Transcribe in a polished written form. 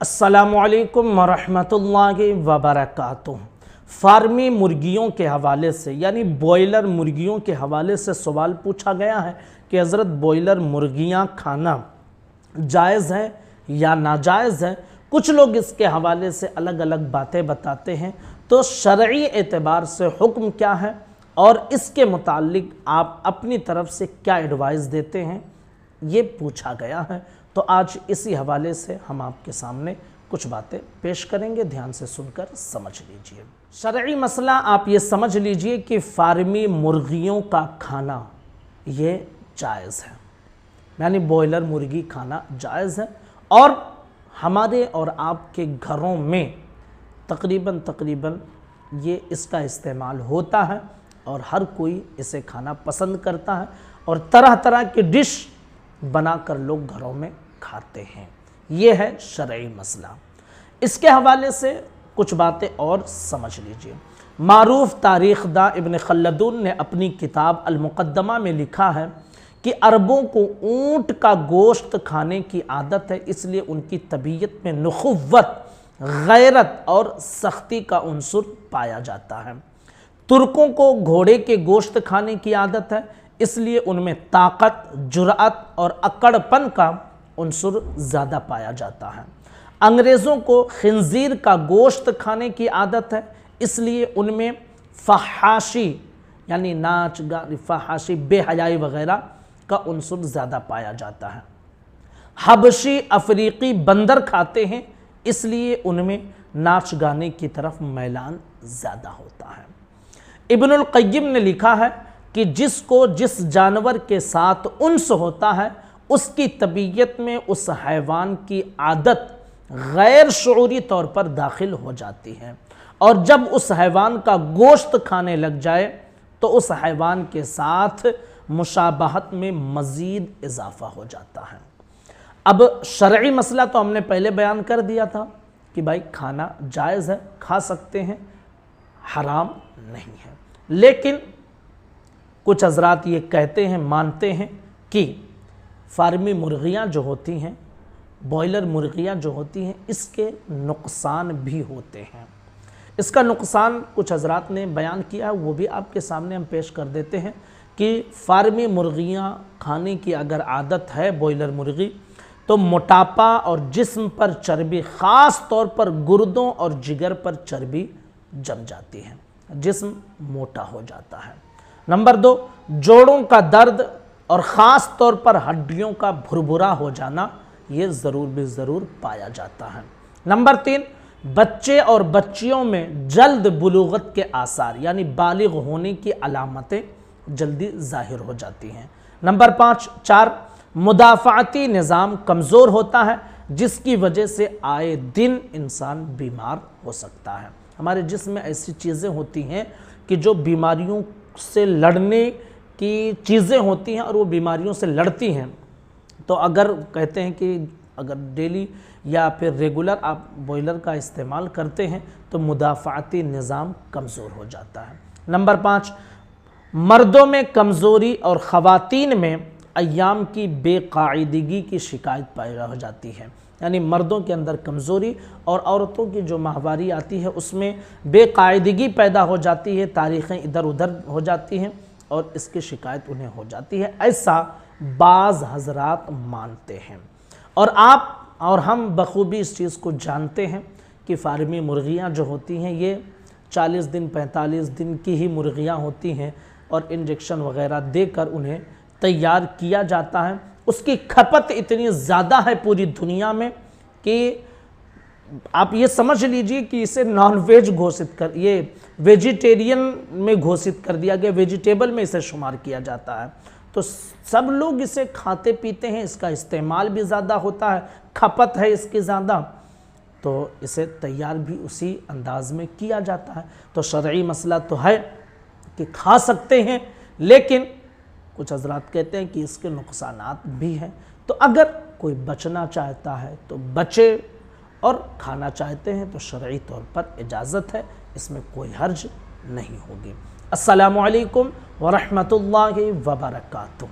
अस्सलामु अलैकुम वरहमतुल्लाहि वबरकातुह। फार्मी मुर्गियों के हवाले से यानी बॉयलर मुर्गियों के हवाले से सवाल पूछा गया है कि हज़रत बॉयलर मुर्गियां खाना जायज़ है या नाजायज़ है। कुछ लोग इसके हवाले से अलग अलग बातें बताते हैं, तो शरई एतबार से हुक्म क्या है और इसके मुताल्लिक आप अपनी तरफ से क्या एडवाइस देते हैं, ये पूछा गया है। तो आज इसी हवाले से हम आपके सामने कुछ बातें पेश करेंगे, ध्यान से सुनकर समझ लीजिए। शरई मसला आप ये समझ लीजिए कि फार्मी मुर्गियों का खाना ये जायज़ है, यानी बॉयलर मुर्गी खाना जायज़ है और हमारे और आपके घरों में तकरीबन ये इसका इस्तेमाल होता है और हर कोई इसे खाना पसंद करता है और तरह तरह की डिश बनाकर लोग घरों में खाते हैं। ये है शरई मसला। इसके हवाले से कुछ बातें और समझ लीजिए। मारूफ तारीख़दा इब्न खल्दून ने अपनी किताब अल-मुक़द्दमा में लिखा है कि अरबों को ऊँट का गोश्त खाने की आदत है, इसलिए उनकी तबीयत में नुख़ुव्वत, गैरत और सख्ती का उन्सुर पाया जाता है। तुर्कों को घोड़े के गोश्त खाने की आदत है, इसलिए उनमें ताकत, जुर्अत और अक्कड़पन का उन्सुर ज़्यादा पाया जाता है। अंग्रेज़ों को खिंजीर का गोश्त खाने की आदत है, इसलिए उनमें फहाशी यानी नाच गान, फहाशी, बेहयाई वगैरह का उन्सुर ज़्यादा पाया जाता है। हबशी अफ्रीकी बंदर खाते हैं, इसलिए उनमें नाच गाने की तरफ मैलान ज़्यादा होता है। इब्नुल क़य्यिम ने लिखा है कि जिसको जिस जानवर के साथ उन्स होता है उसकी तबीयत में उस हैवान की आदत गैर शऊरी तौर पर दाखिल हो जाती है और जब उस हैवान का गोश्त खाने लग जाए तो उस हैवान के साथ मुशाबहत में मज़ीद इजाफ़ा हो जाता है। अब शरई मसला तो हमने पहले बयान कर दिया था कि भाई खाना जायज़ है, खा सकते हैं, हराम नहीं है। लेकिन कुछ हज़रात ये कहते हैं, मानते हैं कि फार्मी मुर्गियाँ जो होती हैं, बॉयलर मुर्गियाँ जो होती हैं, इसके नुकसान भी होते हैं। इसका नुकसान कुछ हज़रात ने बयान किया है, वो भी आपके सामने हम पेश कर देते हैं कि फार्मी मुर्गियाँ खाने की अगर आदत है बॉयलर मुर्गी, तो मोटापा और जिस्म पर चर्बी, ख़ास तौर पर गुर्दों और जिगर पर चर्बी जम जाती है, जिस्म मोटा हो जाता है। नंबर 2, जोड़ों का दर्द और ख़ास तौर पर हड्डियों का भुरभुरा हो जाना, ये ज़रूर पाया जाता है। नंबर 3, बच्चे और बच्चियों में जल्द बुलूगत के आसार यानी बालिग होने की अलामतें जल्दी ज़ाहिर हो जाती हैं। नंबर 4, मुदाफ़ाती निज़ाम कमज़ोर होता है, जिसकी वजह से आए दिन इंसान बीमार हो सकता है। हमारे जिस्म में ऐसी चीज़ें होती हैं कि जो बीमारियों से लड़ने की चीज़ें होती हैं और वो बीमारियों से लड़ती हैं। तो अगर कहते हैं कि अगर डेली या फिर रेगुलर आप बॉयलर का इस्तेमाल करते हैं तो मुदाफ़ाती निज़ाम कमज़ोर हो जाता है। नंबर 5, मर्दों में कमज़ोरी और ख़वातीन में अय्याम की बेकायदगी की शिकायत पाई हो जाती है, यानी मर्दों के अंदर कमज़ोरी और औरतों की जो माहवारी आती है उसमें बेकायदगी पैदा हो जाती है, तारीख़ें इधर उधर हो जाती हैं और इसकी शिकायत उन्हें हो जाती है, ऐसा बाज़ हज़रात मानते हैं। और आप और हम बखूबी इस चीज़ को जानते हैं कि फार्मी मुर्गियाँ जो होती हैं ये 40 दिन 45 दिन की ही मुर्गियाँ होती हैं और इंजेक्शन वगैरह देकर उन्हें तैयार किया जाता है। उसकी खपत इतनी ज़्यादा है पूरी दुनिया में कि आप ये समझ लीजिए कि इसे नॉन वेज घोषित कर, ये वेजिटेरियन में घोषित कर दिया गया, वेजिटेबल में इसे शुमार किया जाता है। तो सब लोग इसे खाते पीते हैं, इसका इस्तेमाल भी ज़्यादा होता है, खपत है इसकी ज़्यादा, तो इसे तैयार भी उसी अंदाज में किया जाता है। तो शरई मसला तो है कि खा सकते हैं, लेकिन कुछ हज़रात कहते हैं कि इसके नुकसानात भी हैं। तो अगर कोई बचना चाहता है तो बचे और खाना चाहते हैं तो शरई तौर पर इजाज़त है, इसमें कोई हर्ज नहीं होगी। अस्सलामु अलैकुम व रहमतुल्लाहि व बरकातुहू।